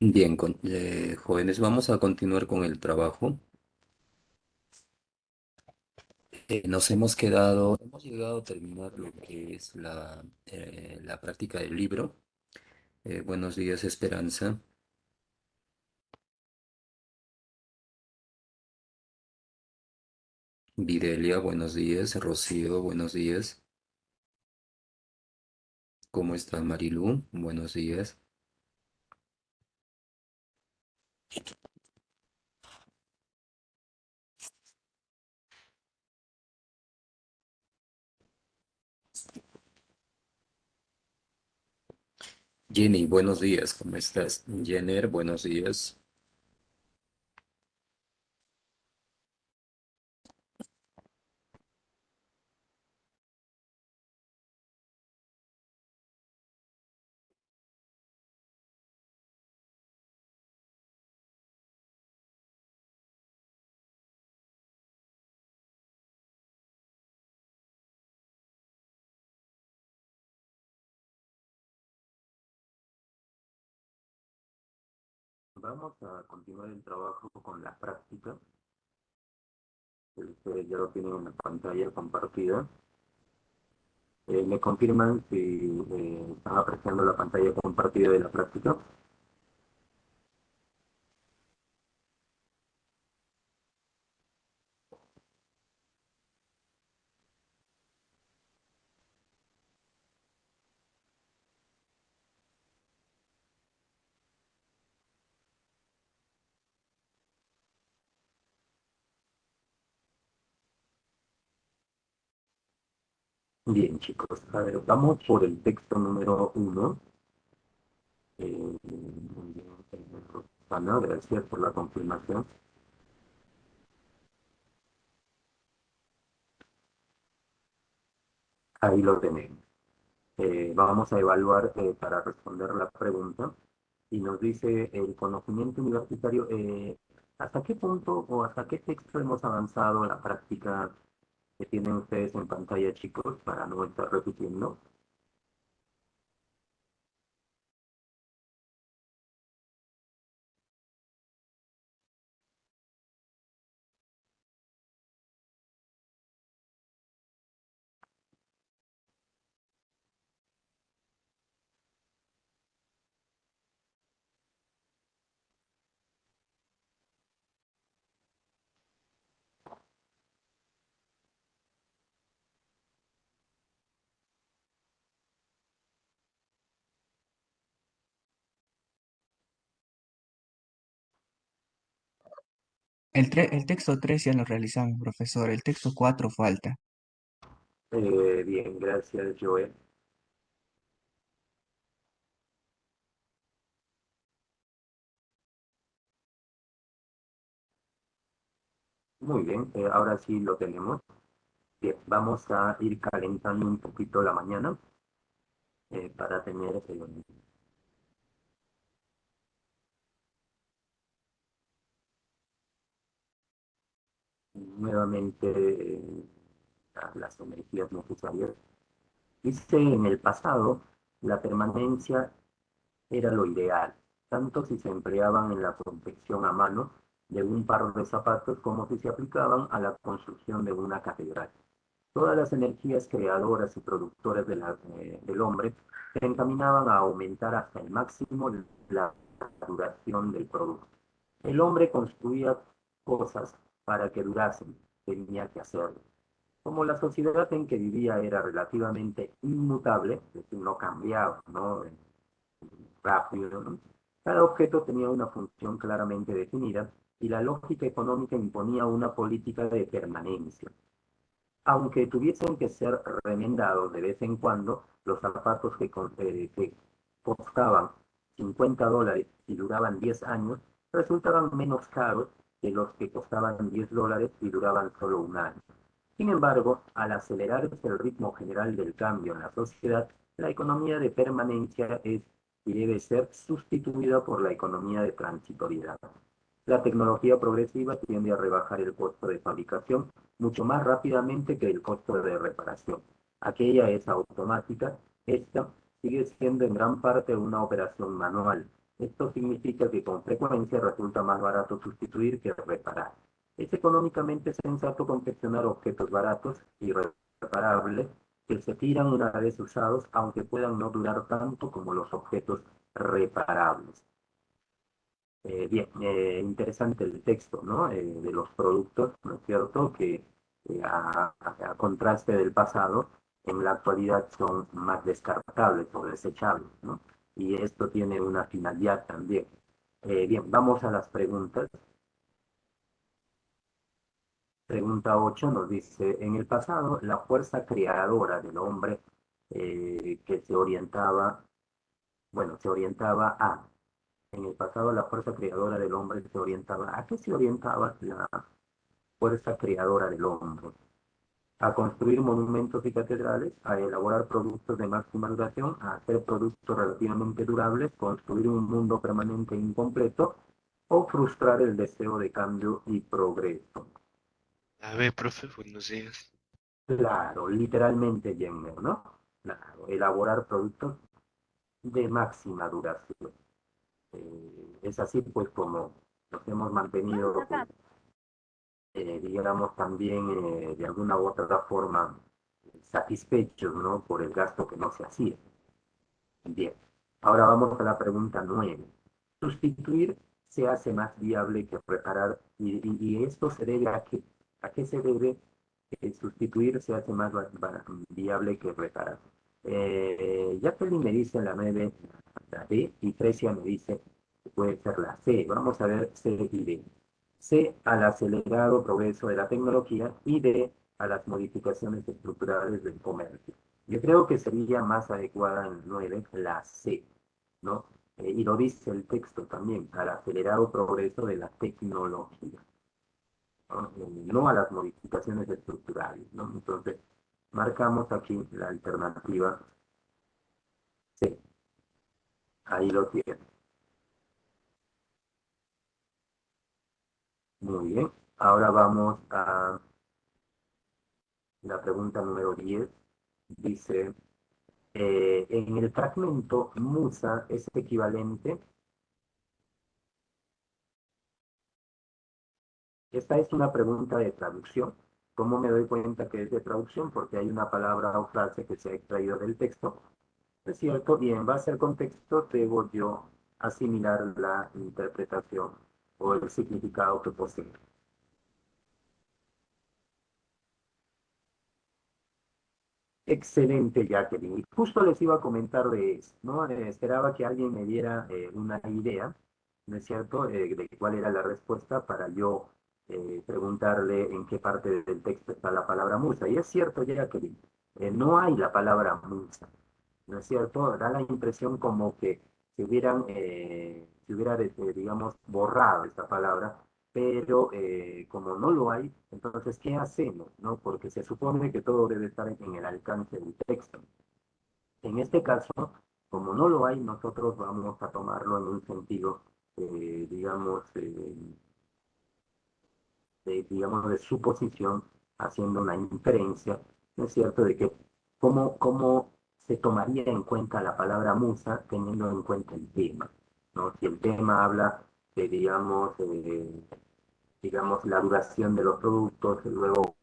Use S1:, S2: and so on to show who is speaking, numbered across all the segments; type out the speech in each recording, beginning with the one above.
S1: Bien, jóvenes, vamos a continuar con el trabajo. Hemos llegado a terminar lo que es la práctica del libro. Buenos días, Esperanza. Videlia, buenos días. Rocío, buenos días. ¿Cómo estás, Marilú? Buenos días. Jenny, buenos días. ¿Cómo estás? Jenner, buenos días. Vamos a continuar el trabajo con la práctica. Ustedes ya lo tienen en la pantalla compartida. ¿Me confirman si están apreciando la pantalla compartida de la práctica? Bien, chicos, a ver, vamos por el texto número uno. Muy bien, Rosana, gracias por la confirmación. Ahí lo tenemos. Vamos a evaluar para responder la pregunta y nos dice el conocimiento universitario, ¿hasta qué punto o hasta qué texto hemos avanzado en la práctica que tienen ustedes en pantalla, chicos, para no estar repitiendo?
S2: El texto 3 ya lo realizamos, profesor. El texto 4 falta.
S1: Bien, gracias, Joel. Muy bien, ahora sí lo tenemos. Bien, vamos a ir calentando un poquito la mañana para tener nuevamente las energías necesarias. Dice, en el pasado, la permanencia era lo ideal, tanto si se empleaban en la confección a mano de un par de zapatos como si se aplicaban a la construcción de una catedral. Todas las energías creadoras y productoras del hombre se encaminaban a aumentar hasta el máximo la duración del producto. El hombre construía cosas para que durasen, tenía que hacerlo. Como la sociedad en que vivía era relativamente inmutable, es decir, no cambiaba, ¿no? Rápido, ¿no? Cada objeto tenía una función claramente definida y la lógica económica imponía una política de permanencia. Aunque tuviesen que ser remendados de vez en cuando, los zapatos que costaban $50 y duraban 10 años, resultaban menos caros que los que costaban $10 y duraban solo un año. Sin embargo, al acelerarse el ritmo general del cambio en la sociedad, la economía de permanencia es y debe ser sustituida por la economía de transitoriedad. La tecnología progresiva tiende a rebajar el costo de fabricación mucho más rápidamente que el costo de reparación. Aquella es automática, esta sigue siendo en gran parte una operación manual. Esto significa que con frecuencia resulta más barato sustituir que reparar. Es económicamente sensato confeccionar objetos baratos y reparables que se tiran una vez usados, aunque puedan no durar tanto como los objetos reparables. Bien, interesante el texto, ¿no? De los productos, ¿no es cierto? Que a contraste del pasado, en la actualidad son más descartables o desechables, ¿no? Y esto tiene una finalidad también. Bien, vamos a las preguntas. Pregunta 8 nos dice, en el pasado, la fuerza creadora del hombre que se orientaba, bueno, se orientaba a en el pasado la fuerza creadora del hombre se orientaba. ¿A qué se orientaba la fuerza creadora del hombre? A construir monumentos y catedrales, a elaborar productos de máxima duración, a hacer productos relativamente durables, construir un mundo permanente e incompleto, o frustrar el deseo de cambio y progreso.
S3: A ver, profe, buenos días.
S1: Claro, literalmente, Jenner, ¿no? Claro, elaborar productos de máxima duración. Es así pues como nos hemos mantenido pues, digamos, también de alguna u otra forma satisfechos, ¿no? Por el gasto que no se hacía. Bien, ahora vamos a la pregunta 9. Sustituir se hace más viable que reparar y esto se debe a qué se debe sustituir se hace más viable que reparar. Jacqueline me dice la 9, la D, y Trecia me dice que puede ser la C. Vamos a ver C y D. C al acelerado progreso de la tecnología y D a las modificaciones estructurales del comercio. Yo creo que sería más adecuada en 9 la C, ¿no? Y lo dice el texto también, al acelerado progreso de la tecnología, ¿no? No a las modificaciones estructurales, ¿no? Entonces, marcamos aquí la alternativa C. Ahí lo tiene. Muy bien. Ahora vamos a la pregunta número 10. Dice, en el fragmento Musa es equivalente. Esta es una pregunta de traducción. ¿Cómo me doy cuenta que es de traducción? Porque hay una palabra o frase que se ha extraído del texto. Es cierto, y en base al contexto debo yo asimilar la interpretación o el significado que posee. Excelente, Jacqueline. Y justo les iba a comentar de eso, ¿no? Esperaba que alguien me diera una idea, ¿no es cierto?, de cuál era la respuesta para yo preguntarle en qué parte del texto está la palabra musa. Y es cierto, Jacqueline, no hay la palabra musa, ¿no es cierto? Da la impresión como que se hubiera digamos, borrado esta palabra, pero como no lo hay, entonces, ¿qué hacemos? ¿No? Porque se supone que todo debe estar en el alcance del texto. En este caso, como no lo hay, nosotros vamos a tomarlo en un sentido, digamos, digamos, de suposición, haciendo una inferencia, ¿no es cierto?, de que cómo se tomaría en cuenta la palabra musa teniendo en cuenta el tema, ¿no? Si el tema habla de, digamos, la duración de los productos, y luego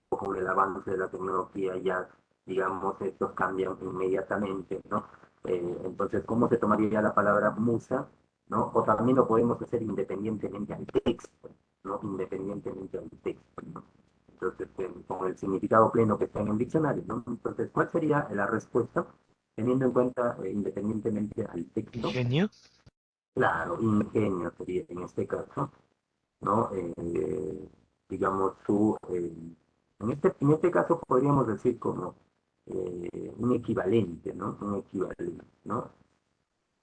S1: con el avance de la tecnología ya, digamos, estos cambian inmediatamente, ¿no? Entonces, ¿cómo se tomaría la palabra musa, ¿no? O también lo podemos hacer independientemente al texto, ¿no? Independientemente al texto, ¿no? Entonces, con el significado pleno que está en el diccionario, ¿no? Entonces, ¿cuál sería la respuesta teniendo en cuenta independientemente al texto?
S3: ¿Ingenio?
S1: Claro, ingenio sería en este caso, ¿no? Digamos, en este caso podríamos decir como un equivalente, ¿no? Un equivalente, ¿no?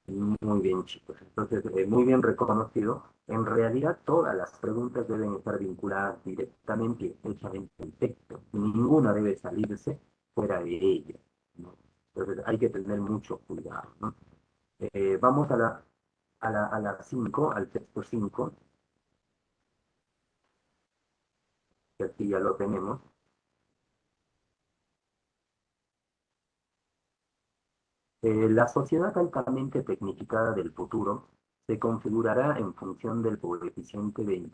S1: Muy bien, chicos. Entonces, muy bien reconocido. En realidad, todas las preguntas deben estar vinculadas directamente y estrechamente al texto. Ninguna debe salirse fuera de ella, ¿no? Entonces, hay que tener mucho cuidado, ¿no? Vamos a la 5, al texto 5, que aquí ya lo tenemos. La sociedad altamente tecnificada del futuro se configurará en función del coeficiente del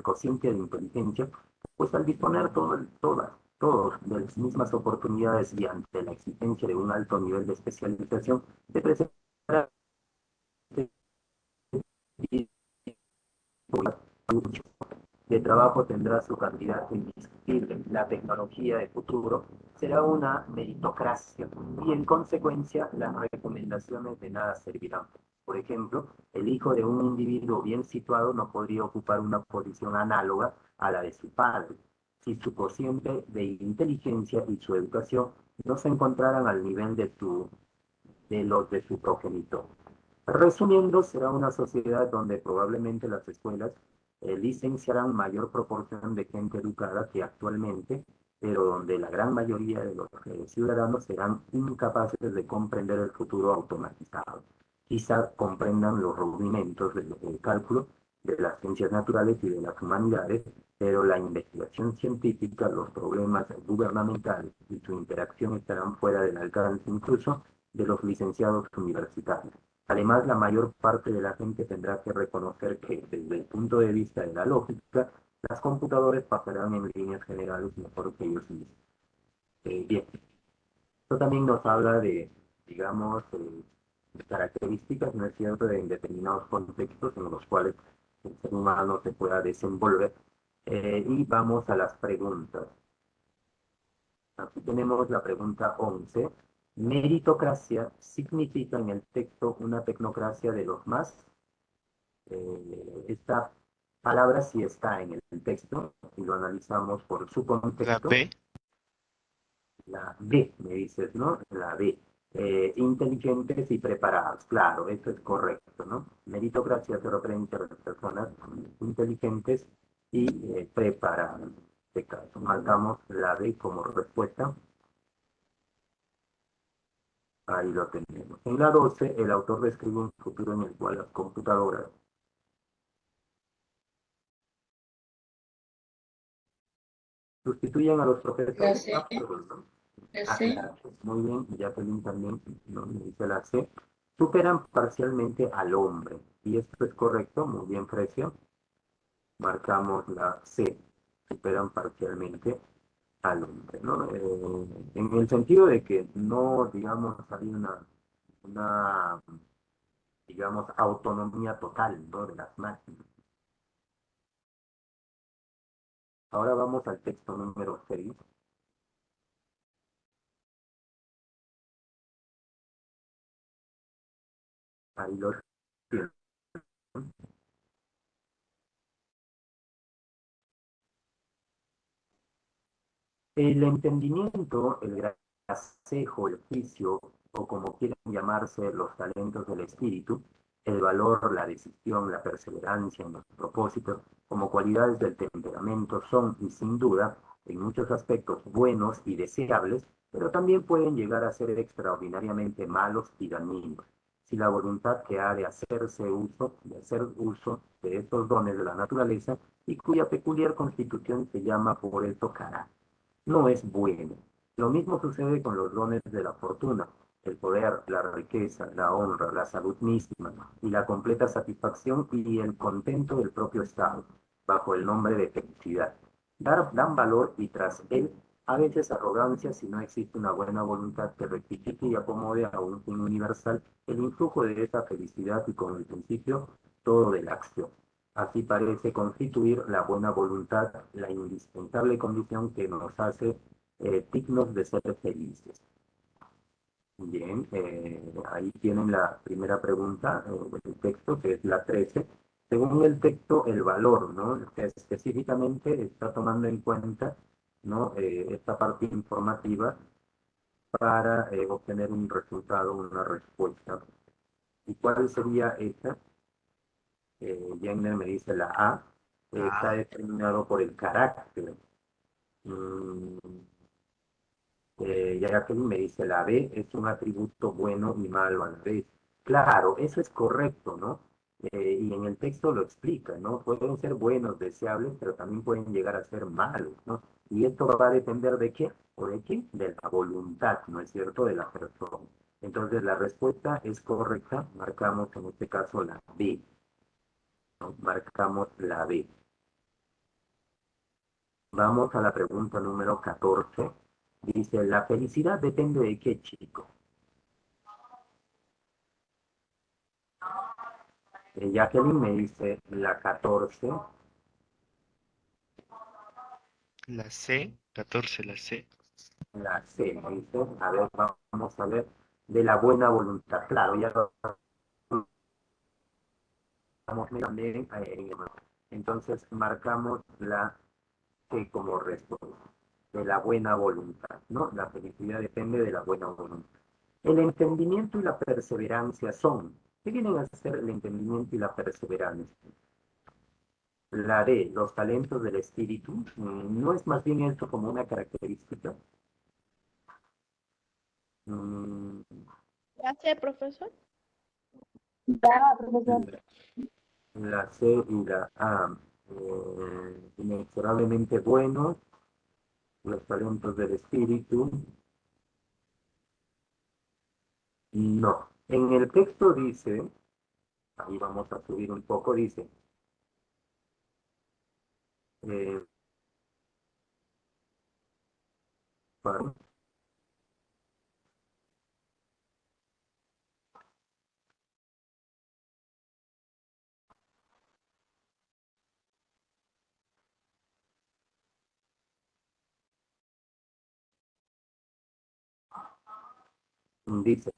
S1: cociente de inteligencia, pues al disponer todos de las mismas oportunidades y ante la existencia de un alto nivel de especialización, se presentará de trabajo tendrá su cantidad indiscutible. La tecnología de futuro será una meritocracia y en consecuencia las recomendaciones de nada servirán. Por ejemplo, el hijo de un individuo bien situado no podría ocupar una posición análoga a la de su padre si su cociente de inteligencia y su educación no se encontraran al nivel de los de su progenitor. Resumiendo, será una sociedad donde probablemente las escuelas licenciarán mayor proporción de gente educada que actualmente, pero donde la gran mayoría de los ciudadanos serán incapaces de comprender el futuro automatizado. Quizá comprendan los rudimentos del cálculo, de las ciencias naturales y de las humanidades, pero la investigación científica, los problemas gubernamentales y su interacción estarán fuera del alcance incluso de los licenciados universitarios. Además, la mayor parte de la gente tendrá que reconocer que, desde el punto de vista de la lógica, las computadoras pasarán en líneas generales mejor que ellos mismos. Bien, esto también nos habla de, digamos, de características, ¿no es cierto?, de determinados contextos en los cuales el ser humano se pueda desenvolver. Y vamos a las preguntas. Aquí tenemos la pregunta 11. Meritocracia significa en el texto una tecnocracia de los más. Esta palabra sí está en el texto y lo analizamos por su
S3: La
S1: contexto.
S3: B.
S1: La B, me dices, ¿no? La B. Inteligentes y preparados. Claro, eso es correcto, ¿no? Meritocracia se refiere a las personas inteligentes y preparadas. En este caso, marcamos la B como respuesta. Ahí lo tenemos. En la 12, el autor describe un futuro en el cual las computadoras sustituyen a los
S4: La
S1: profesores.
S4: C,
S1: Perdón.
S4: la
S1: Ah,
S4: C.
S1: la C. Muy bien, Jacqueline también nos dice la C. Superan parcialmente al hombre. Y esto es correcto, muy bien, Frecia. Marcamos la C. Superan parcialmente al hombre, ¿no? En el sentido de que no, digamos, hay una digamos, autonomía total, ¿no?, de las máquinas. Ahora vamos al texto número 6. Ahí lo tienen. El entendimiento, el gracejo, el juicio, o como quieran llamarse los talentos del espíritu, el valor, la decisión, la perseverancia en los propósitos, como cualidades del temperamento, son, y sin duda, en muchos aspectos buenos y deseables, pero también pueden llegar a ser extraordinariamente malos y dañinos. Si la voluntad que ha de hacer uso de estos dones de la naturaleza y cuya peculiar constitución se llama por eso carácter no es bueno. Lo mismo sucede con los dones de la fortuna, el poder, la riqueza, la honra, la salud misma y la completa satisfacción y el contento del propio estado, bajo el nombre de felicidad. Dan valor y tras él a veces arrogancia si no existe una buena voluntad que rectifique y acomode a un fin universal el influjo de esa felicidad y con el principio todo de la acción. Así parece constituir la buena voluntad la indispensable condición que nos hace dignos de ser felices. Bien, ahí tienen la primera pregunta del texto, que es la 13. Según el texto, el valor, ¿no? Que específicamente está tomando en cuenta, ¿no?, esta parte informativa para obtener un resultado, una respuesta. ¿Y cuál sería esta? Jenner me dice la A, está
S3: Ah,
S1: determinado por el carácter. Mm, Jacqueline me dice la B, es un atributo bueno y malo a la vez. Claro, eso es correcto, ¿no? Y en el texto lo explica, ¿no? Pueden ser buenos, deseables, pero también pueden llegar a ser malos, ¿no? Y esto va a depender de qué, o de qué, de la voluntad, ¿no es cierto?, de la persona. Entonces la respuesta es correcta, marcamos en este caso la B, ¿no? Marcamos la B. Vamos a la pregunta número 14. Dice, ¿la felicidad depende de qué, chico? Jacqueline me dice la 14.
S3: La C, 14, la C.
S1: La C, me dice, a ver, vamos a ver, de la buena voluntad. Claro, ya lo estamos también. Entonces marcamos la C como respuesta, de la buena voluntad, ¿no? La felicidad depende de la buena voluntad. El entendimiento y la perseverancia son. ¿Qué vienen a ser el entendimiento y la perseverancia? La D, los talentos del espíritu. ¿No es más bien esto como una característica? Mm,
S4: ¿Ya sé, profesor?
S1: la C y la A. Inexorablemente buenos, los talentos del espíritu. No. En el texto dice, ahí vamos a subir un poco, dice, eh, para- dice,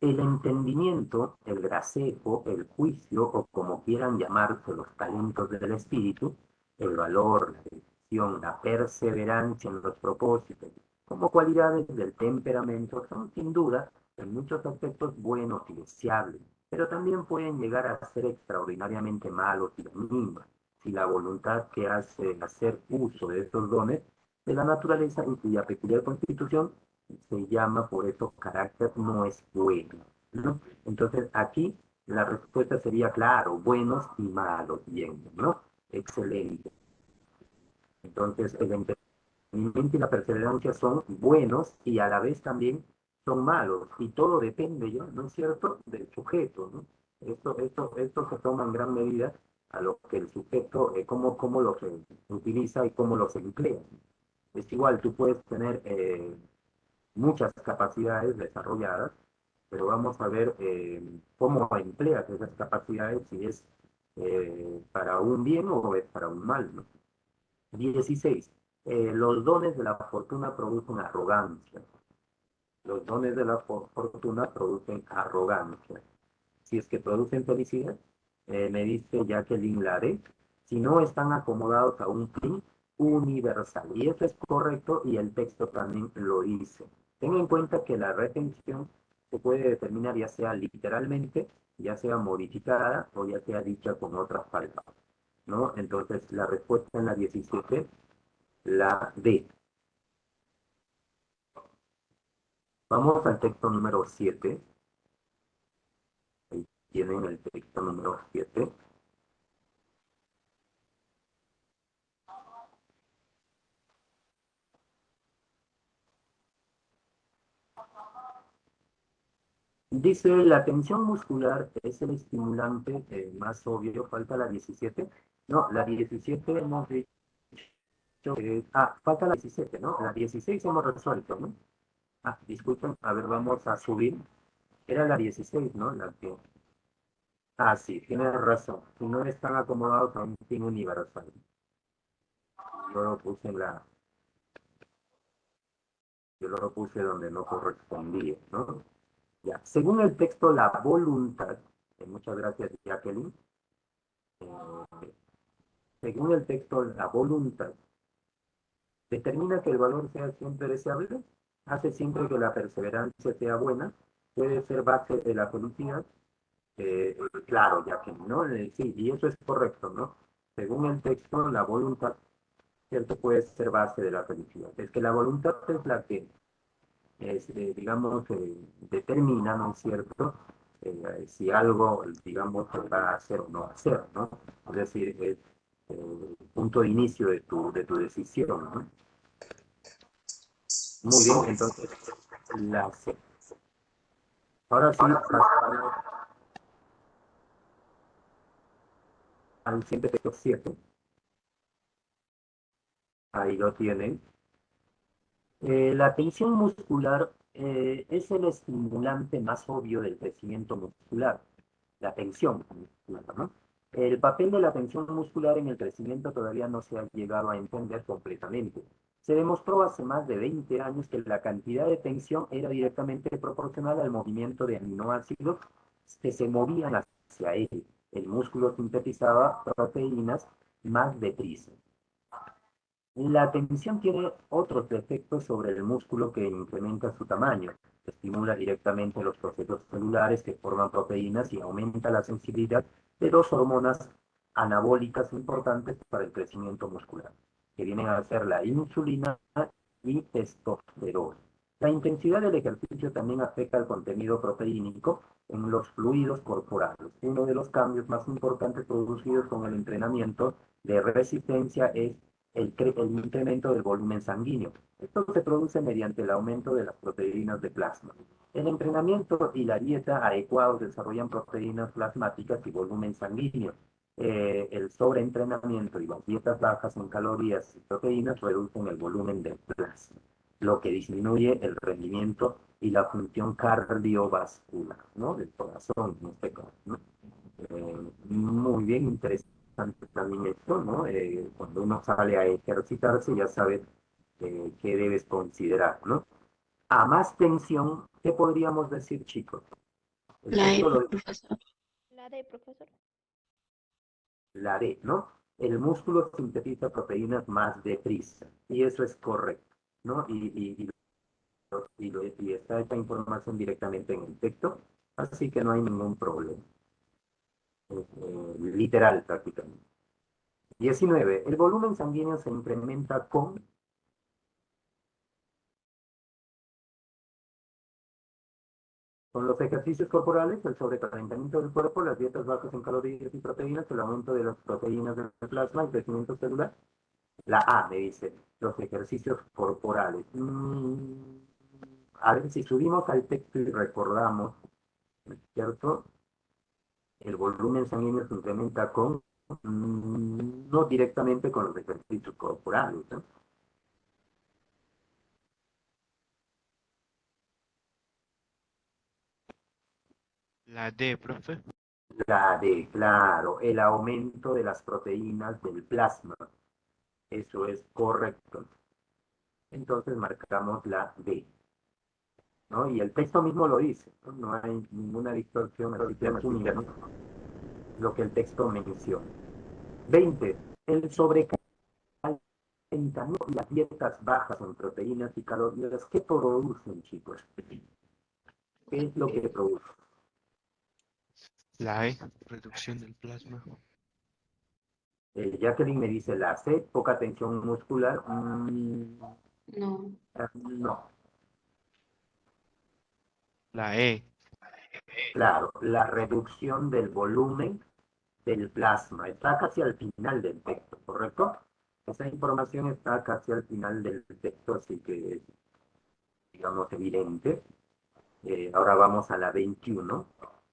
S1: el entendimiento, el gracejo, el juicio, o como quieran llamarse los talentos del espíritu, el valor, la decisión, la perseverancia en los propósitos, como cualidades del temperamento, son sin duda en muchos aspectos buenos y deseables, pero también pueden llegar a ser extraordinariamente malos y dañinos si la voluntad que hace hacer uso de estos dones de la naturaleza y cuya peculiar constitución se llama por eso carácter no es bueno, ¿no? Entonces aquí la respuesta sería claro, buenos y malos, bien, ¿no? Excelente. Entonces el entendimiento y la perseverancia son buenos y a la vez también son malos y todo depende, ¿yo? ¿No es cierto?, del sujeto, ¿no? Esto se toma en gran medida a lo que el sujeto, cómo lo se utiliza y cómo lo se emplea. Es igual, tú puedes tener muchas capacidades desarrolladas, pero vamos a ver cómo empleas esas capacidades, si es para un bien o es para un mal, ¿no? 16. Los dones de la fortuna producen arrogancia. Los dones de la fortuna producen arrogancia. Si es que producen felicidad, me dice Jacqueline Lare, si no están acomodados a un fin universal. Y eso es correcto y el texto también lo dice. Ten en cuenta que la retención se puede determinar ya sea literalmente, ya sea modificada o ya sea dicha con otras palabras, ¿no? Entonces la respuesta en la 17, la D. Vamos al texto número 7. Ahí tienen el texto número 7. Dice, la tensión muscular es el estimulante más obvio. Falta la 17. No, la 17 hemos dicho falta la 17, ¿no? La 16 hemos resuelto, ¿no? Disculpen, a ver, vamos a subir. Era la 16, ¿no? La que... Sí, tienes razón. Si no están acomodados a un fin universal. Yo lo puse en la... Yo lo puse donde no correspondía, ¿no? Ya. Según el texto, la voluntad, muchas gracias, Jacqueline. Según el texto, la voluntad determina que el valor sea siempre deseable, hace siempre que la perseverancia sea buena, puede ser base de la felicidad. Claro, ya que no, sí, y eso es correcto, ¿no? Según el texto, la voluntad, ¿cierto?, puede ser base de la felicidad. Es que la voluntad es la que, digamos, determina, ¿no es cierto?, si algo, digamos, se va a hacer o no hacer, ¿no? Es decir, es el punto de inicio de tu decisión, ¿no? Muy bien, entonces la C. Ahora sí, pasamos al siguiente texto 7. Ahí lo tienen. La tensión muscular es el estimulante más obvio del crecimiento muscular, la tensión muscular, ¿no? El papel de la tensión muscular en el crecimiento todavía no se ha llegado a entender completamente. Se demostró hace más de 20 años que la cantidad de tensión era directamente proporcional al movimiento de aminoácidos que se movían hacia él. El músculo sintetizaba proteínas más deprisa. La tensión tiene otros efectos sobre el músculo que incrementa su tamaño, estimula directamente los procesos celulares que forman proteínas y aumenta la sensibilidad de dos hormonas anabólicas importantes para el crecimiento muscular, que vienen a ser la insulina y testosterona. La intensidad del ejercicio también afecta al contenido proteínico en los fluidos corporales. Uno de los cambios más importantes producidos con el entrenamiento de resistencia es el incremento del volumen sanguíneo. Esto se produce mediante el aumento de las proteínas de plasma. El entrenamiento y la dieta adecuados desarrollan proteínas plasmáticas y volumen sanguíneo. El sobreentrenamiento y las dietas bajas en calorías y proteínas reducen el volumen del plasma, lo que disminuye el rendimiento y la función cardiovascular, ¿no? Del corazón, en este caso, ¿no? Muy bien, interesante también esto, ¿no? Cuando uno sale a ejercitarse ya sabes qué debes considerar, ¿no? A más tensión, ¿qué podríamos decir, chicos? El
S5: La E,
S1: texto lo dice,
S5: profesor.
S4: La D, profesor.
S1: la D, ¿no? El músculo sintetiza proteínas más deprisa, y eso es correcto, ¿no? Y está esta información directamente en el texto, así que no hay ningún problema. Literal prácticamente. 19. El volumen sanguíneo se incrementa con los ejercicios corporales, el sobrecalentamiento del cuerpo, las dietas bajas en calorías y proteínas, el aumento de las proteínas del plasma, el crecimiento celular. La A me dice, los ejercicios corporales. A ver, si subimos al texto y recordamos, ¿no es cierto? El volumen sanguíneo se incrementa no directamente con los ejercicios corporales, ¿no?
S3: La D, profe.
S1: La D, claro, el aumento de las proteínas del plasma. Eso es correcto. Entonces marcamos la D, ¿no? Y el texto mismo lo dice, ¿no? No hay ninguna distorsión, así que asumimos lo que el texto menciona. 20. El sobrecalentamiento y las dietas bajas en proteínas y calorías, ¿qué producen, chicos? ¿Qué es lo que produce?
S3: La E, reducción del plasma.
S1: Jacqueline me dice la C, poca tensión muscular.
S5: No.
S1: No,
S3: La E,
S1: claro, la reducción del volumen del plasma. Está casi al final del texto, ¿correcto? Esa información está casi al final del texto, así que es, digamos, evidente. Ahora vamos a la 21.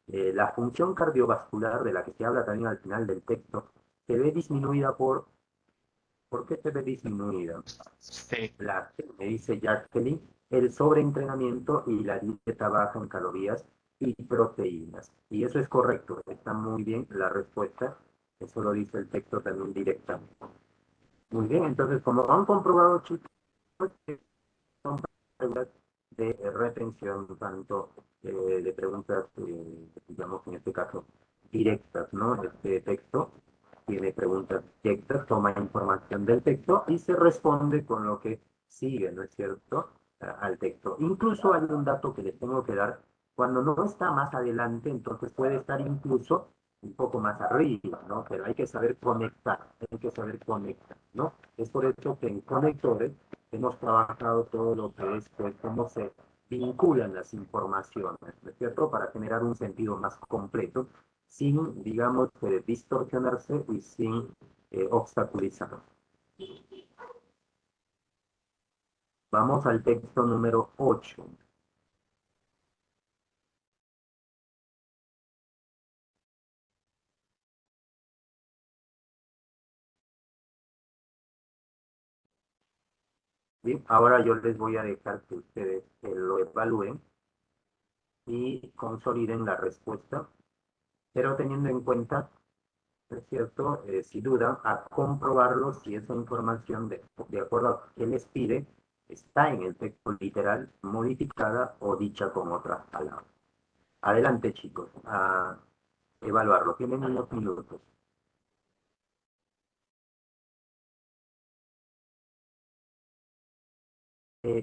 S1: La función cardiovascular de la que se habla también al final del texto se ve disminuida ¿por qué se ve disminuida?
S3: C.
S1: Me dice Jacqueline, el sobreentrenamiento y la dieta baja en calorías y proteínas. Y eso es correcto, está muy bien la respuesta. Eso lo dice el texto también directamente. Muy bien, entonces como han comprobado, chicos, que son preguntas de retención, tanto de preguntas, digamos, en este caso, directas, ¿no? Este texto tiene preguntas directas, toma información del texto y se responde con lo que sigue, ¿no es cierto? Al texto. Incluso hay un dato que les tengo que dar. Cuando no está más adelante, entonces puede estar incluso un poco más arriba, ¿no? Pero hay que saber conectar, ¿no? Es por eso que en conectores hemos trabajado todo lo que es, pues, cómo se vinculan las informaciones, ¿no es cierto? Para generar un sentido más completo, sin, digamos, distorsionarse y sin obstaculizar. Vamos al texto número 8. Bien, ahora yo les voy a dejar que ustedes lo evalúen y consoliden la respuesta, pero teniendo en cuenta, es cierto, si dudan, a comprobarlo si esa información, de acuerdo a que les pide, está en el texto literal, modificada o dicha con otras palabras. Adelante, chicos, a evaluarlo. Tienen unos minutos.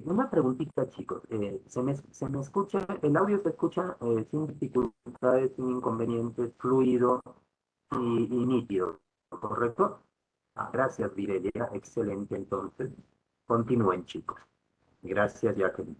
S1: Una preguntita, chicos. ¿Se me escucha, el audio se escucha sin dificultades, sin inconvenientes, fluido y nítido, correcto? Gracias, Virelia. Excelente, entonces. Continúen, chicos. Gracias, Jacqueline.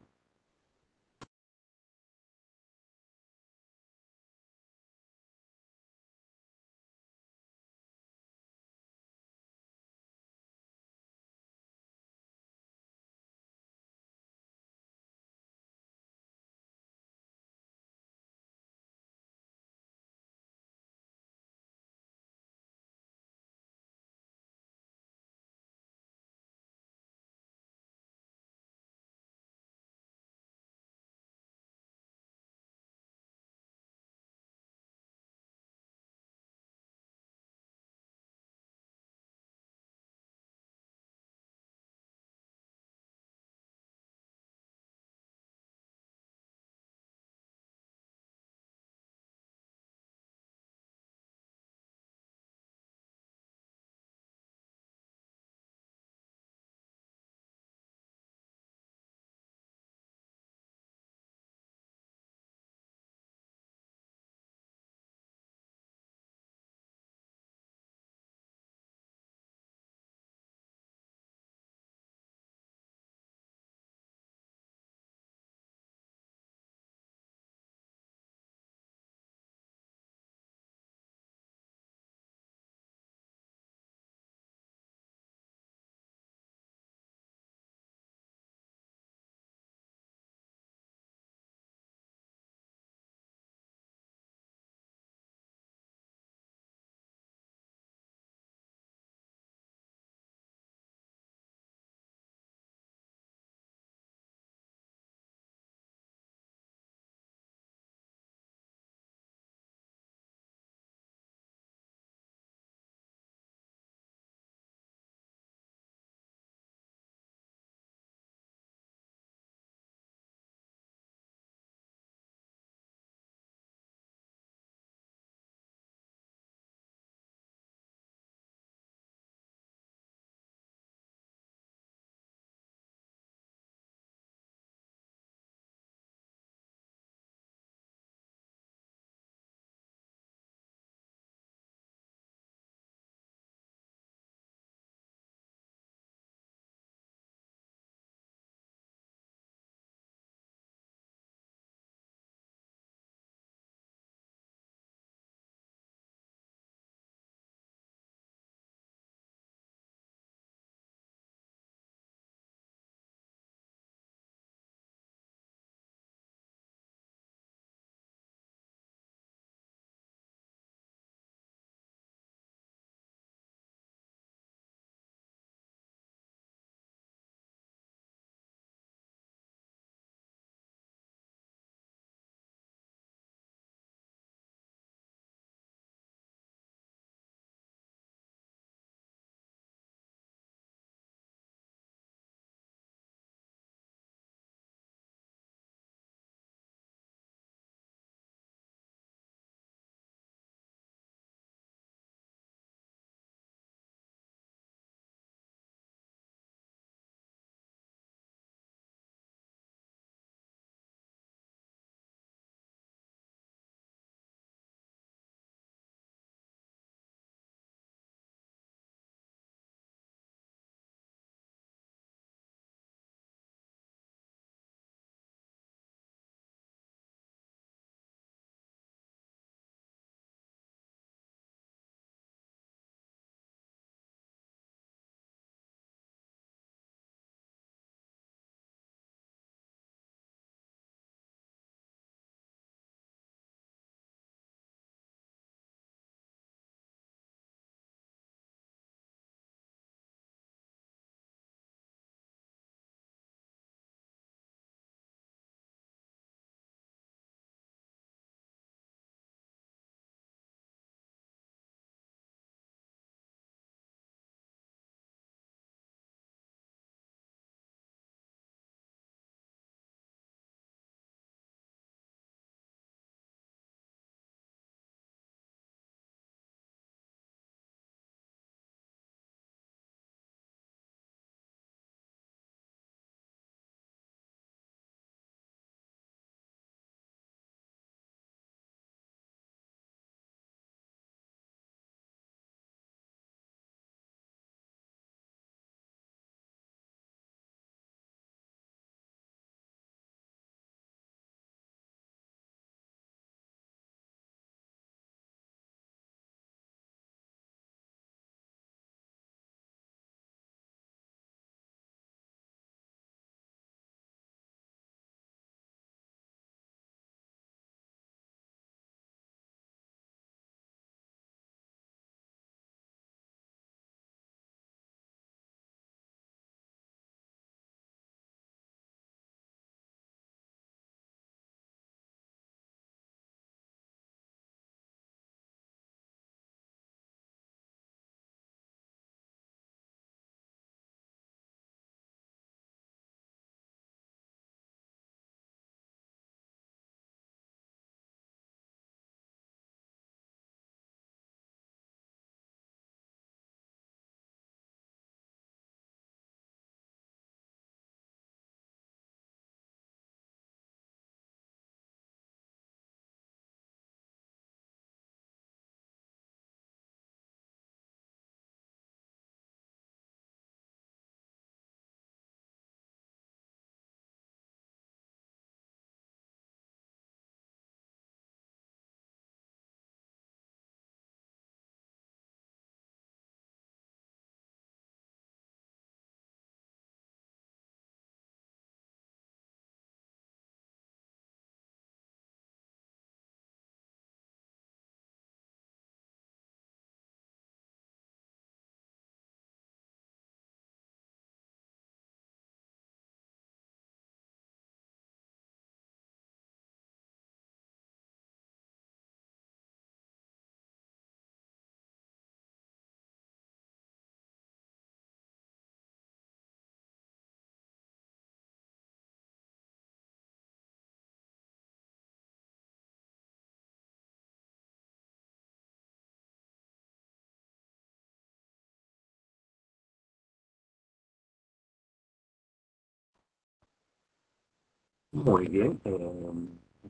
S1: Muy bien.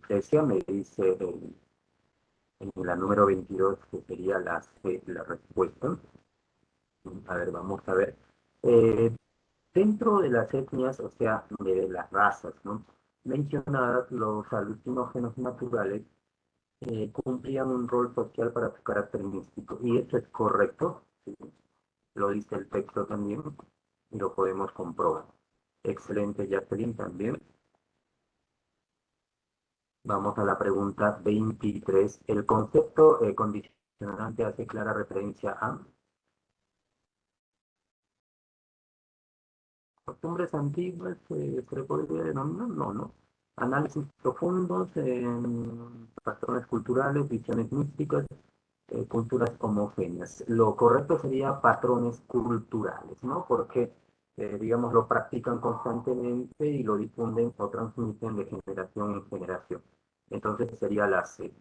S1: Grecia me dice en la número 22 que sería la C, la respuesta. A ver, vamos a ver. Eh, Dentro de las etnias, o sea, de las razas, ¿no? Mencionadas, los alucinógenos naturales cumplían un rol social para su carácter místico. Y esto es correcto, sí, lo dice el texto también, y lo podemos comprobar. Excelente, Jacqueline, también. Vamos a la pregunta 23. El concepto condicionante hace clara referencia a costumbres antiguas, ¿se le podría denominar? No, no. Análisis profundos, patrones culturales, visiones místicas, culturas homogéneas. Lo correcto sería patrones culturales, ¿no? Porque, digamos, lo practican constantemente y lo difunden o transmiten de generación en generación. Entonces sería la C.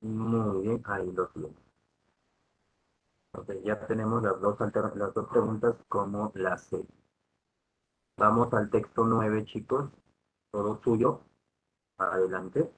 S1: Muy bien, ahí lo tiene. Entonces ya tenemos las dos preguntas como la C. Vamos al texto 9, chicos. Todo suyo. Adelante.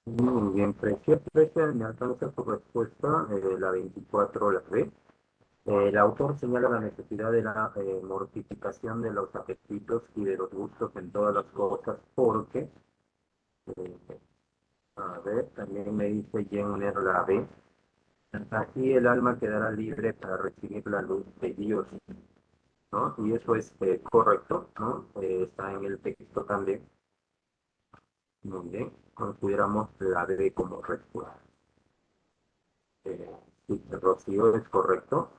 S1: Muy bien, Precia, me alcanza tu respuesta, la 24 la B. El autor señala la necesidad de la mortificación de los apetitos y de los gustos en todas las cosas, porque, eh, a ver, también me dice Jenner la B, así el alma quedará libre para recibir la luz de Dios, ¿no? Y eso es correcto, ¿no? Está en el texto también. Muy bien, consideramos la B como respuesta. Sí, Rocío, es correcto.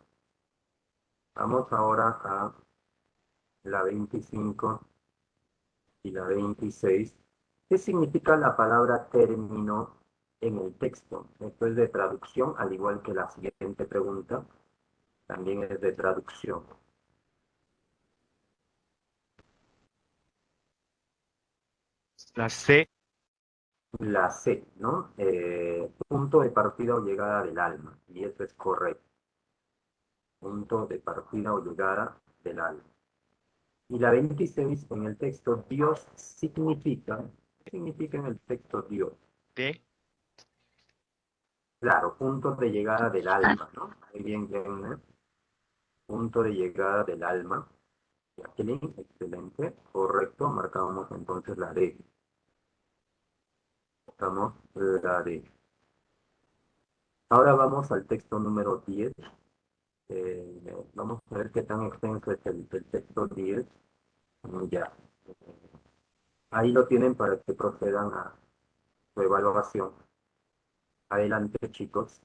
S1: Vamos ahora a la 25 y la 26. ¿Qué significa la palabra término en el texto? Esto es de traducción, al igual que la siguiente pregunta, también es de traducción.
S3: La C.
S1: La C, ¿no? Punto de partida o llegada del alma, y eso es correcto. Punto de partida o llegada del alma. Y la 26 en el texto, Dios significa, ¿qué significa en el texto Dios?
S3: D.
S1: Claro, punto de llegada del alma, ¿no? Muy bien, Glenn. Punto de llegada del alma. Jacqueline, excelente, correcto, marcamos entonces la D. Marcamos la D. Ahora vamos al texto número 10. Vamos a ver qué tan extenso es el texto 10. Ya. Ahí lo tienen para que procedan a su evaluación. Adelante, chicos.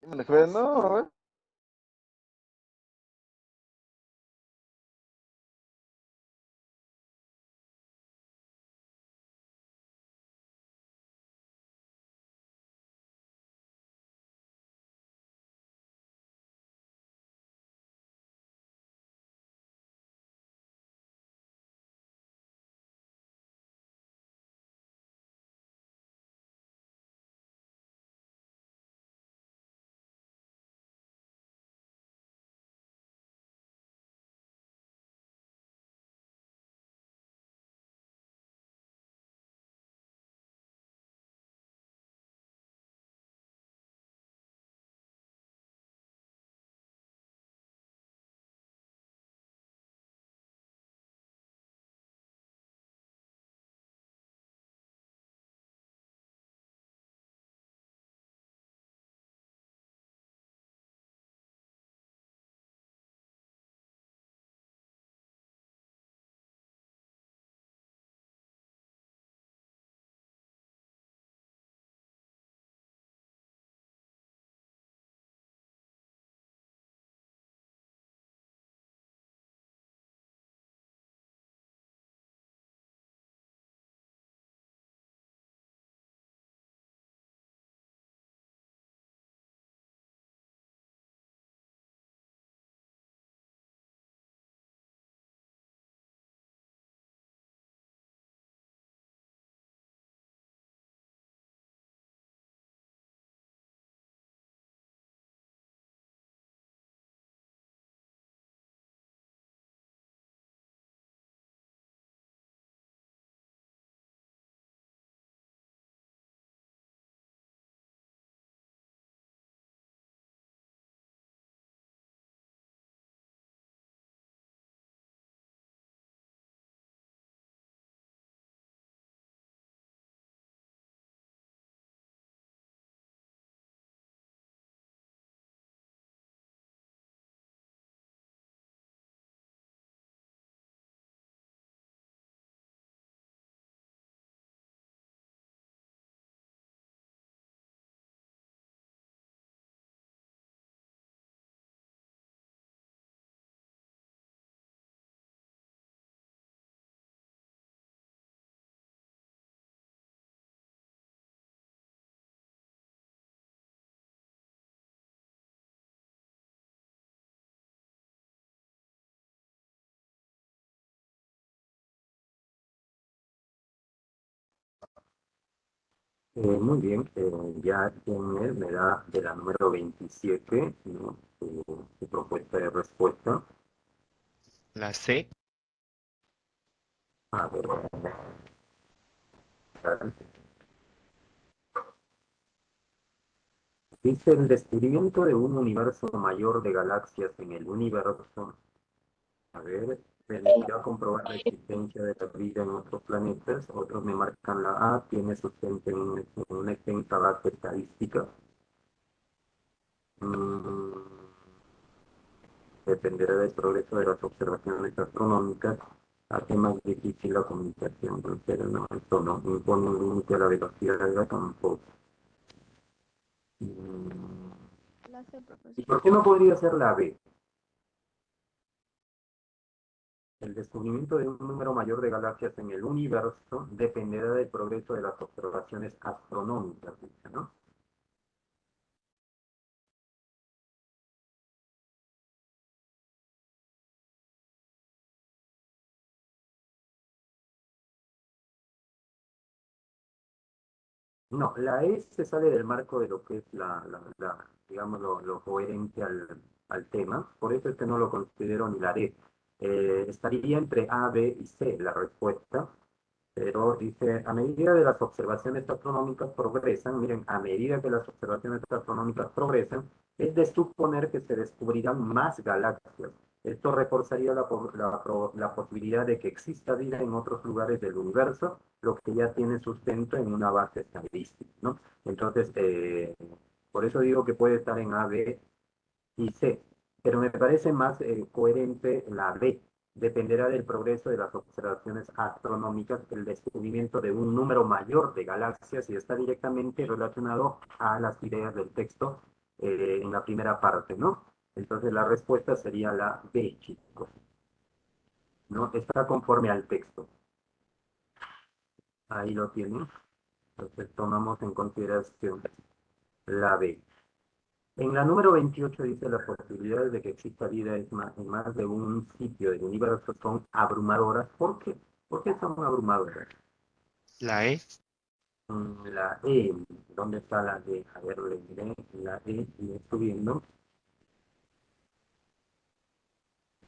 S6: No,
S1: Muy bien, ya Jenner me da de la número 27, ¿no? Su propuesta de respuesta.
S3: La C.
S1: A ver, dice el descubrimiento de un universo mayor de galaxias en el universo. A ver, permitirá comprobar la existencia de la vida en otros planetas. Otros me marcan la A, tiene sustento en una extensa base estadística. Mm, dependerá del progreso de las observaciones astronómicas. Hace más difícil la comunicación, pero no, esto no impone un límite a la velocidad de la tampoco.
S4: La C, profesor.
S1: ¿Y por qué no podría ser la B? El descubrimiento de un número mayor de galaxias en el universo dependerá del progreso de las observaciones astronómicas, ¿no? No, la E se sale del marco de lo que es digamos, lo coherente al tema, por eso es que no lo considero ni la D. Estaría entre A, B y C la respuesta, pero dice, a medida de las observaciones astronómicas progresan, miren, a medida que las observaciones astronómicas progresan, es de suponer que se descubrirán más galaxias. Esto reforzaría la posibilidad de que exista vida en otros lugares del universo, lo que ya tiene sustento en una base estadística, ¿no? Entonces, por eso digo que puede estar en A, B y C, pero me parece más coherente la B. Dependerá del progreso de las observaciones astronómicas, el descubrimiento de un número mayor de galaxias y está directamente relacionado a las ideas del texto en la primera parte, ¿no? Entonces la respuesta sería la B, chicos, ¿no? Está conforme al texto. Ahí lo tienen. Entonces tomamos en consideración la B. En la número 28 dice las posibilidades de que exista vida en más de un sitio del universo son abrumadoras. ¿Por qué? ¿Por qué son abrumadoras?
S3: La E.
S1: La E, ¿dónde está la E? A ver, le diré la E, y estoy viendo.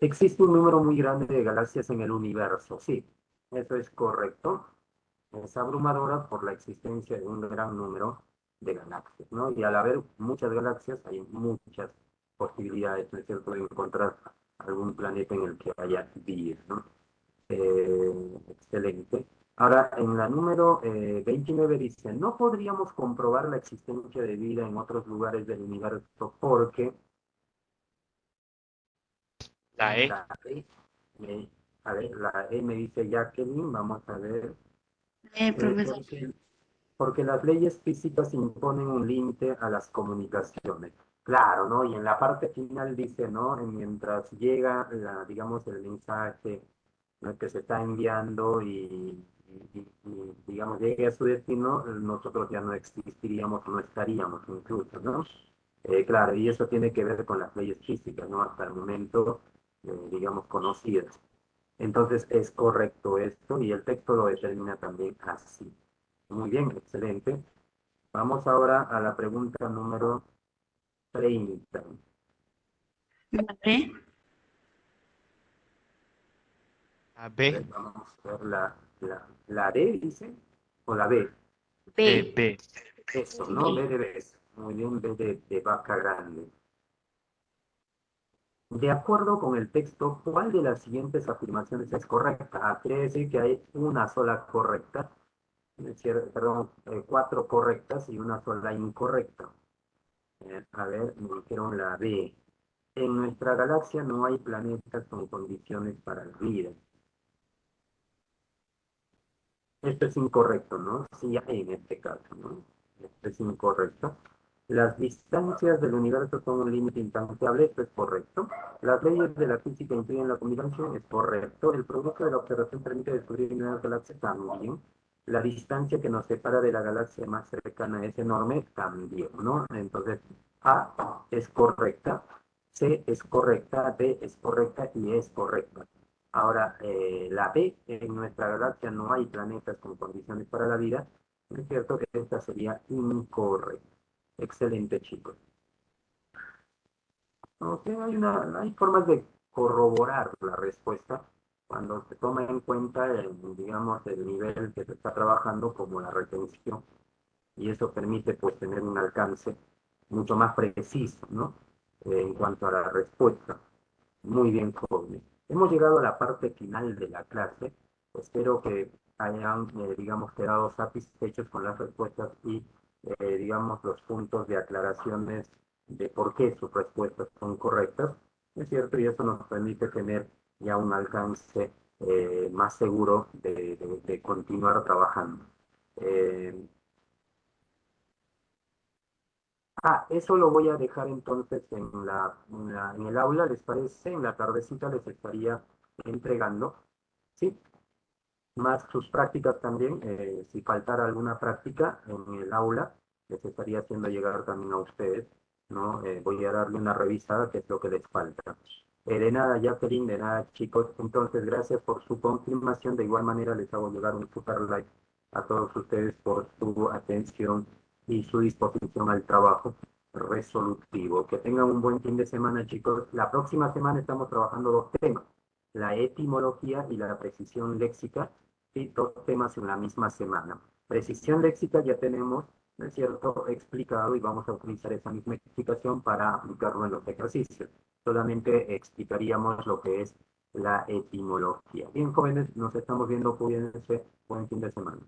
S1: Existe un número muy grande de galaxias en el universo, sí, eso es correcto. Es abrumadora por la existencia de un gran número de galaxias, ¿no? Y al haber muchas galaxias hay muchas posibilidades, ¿no es cierto?, de encontrar algún planeta en el que haya vida, ¿no? Excelente. Ahora, en la número 29 dice, no podríamos comprobar la existencia de vida en otros lugares del universo porque
S3: La E.
S1: la E, a ver, la E me dice Jacqueline, vamos a ver,
S5: Profesor.
S1: porque las leyes físicas imponen un límite a las comunicaciones. Claro, ¿no? Y en la parte final dice, ¿no? Mientras llega, digamos, el mensaje, ¿no?, que se está enviando digamos, llegue a su destino, nosotros ya no existiríamos, no estaríamos incluso, ¿no? Claro, y eso tiene que ver con las leyes físicas, ¿no? Hasta el momento, digamos, conocidas. Entonces es correcto esto y el texto lo determina también así. Muy bien, excelente. Vamos ahora a la pregunta número 30.
S5: La B.
S3: La
S1: A
S3: B.
S1: ver, vamos a ver la D, dice, o la B.
S3: B.
S5: B.
S3: B.
S1: Eso, ¿no? B
S5: B.
S1: de beso. Muy bien, B de vaca grande. De acuerdo con el texto, ¿cuál de las siguientes afirmaciones es correcta? Ah, quiere decir que hay una sola correcta, perdón, cuatro correctas y una sola incorrecta. A ver, me dijeron la B. En nuestra galaxia no hay planetas con condiciones para la vida. Esto es incorrecto, ¿no? Sí hay en este caso, ¿no? Esto es incorrecto. Las distancias del universo son un límite intangible, esto es correcto. Las leyes de la física impiden la combinación, es correcto. El producto de la observación permite descubrir nuevas galaxias, también. La distancia que nos separa de la galaxia más cercana es enorme, también, ¿no? Entonces, A es correcta, C es correcta, D es correcta y E es correcta. Ahora, la B, en nuestra galaxia no hay planetas con condiciones para la vida. ¿No es cierto? Esta sería incorrecta. Excelente, chicos. Ok, hay formas de corroborar la respuesta cuando se toma en cuenta, digamos, el nivel que se está trabajando como la retención. Y eso permite, pues, tener un alcance mucho más preciso, ¿no? En cuanto a la respuesta. Muy bien, jóvenes. Hemos llegado a la parte final de la clase. Espero que hayan, digamos, quedado satisfechos con las respuestas y, digamos, los puntos de aclaraciones de por qué sus respuestas son correctas. ¿Es cierto? Y eso nos permite tener ya un alcance más seguro de continuar trabajando. Eso lo voy a dejar entonces en el aula, ¿les parece? En la tardecita les estaría entregando, ¿sí? Más sus prácticas también, si faltara alguna práctica en el aula, les estaría haciendo llegar también a ustedes, ¿no? Voy a darle una revisada, qué es lo que les falta. De nada, Jacqueline, de nada, chicos. Entonces, gracias por su confirmación. De igual manera, les hago llegar un super like a todos ustedes por su atención y su disposición al trabajo resolutivo. Que tengan un buen fin de semana, chicos. La próxima semana estamos trabajando dos temas, la etimología y la precisión léxica, y dos temas en la misma semana. Precisión léxica ya tenemos, ¿no es cierto?, explicado, y vamos a utilizar esa misma explicación para aplicarlo en los ejercicios. Solamente explicaríamos lo que es la etimología. Bien, jóvenes, nos estamos viendo. Cuídense. Buen fin de semana.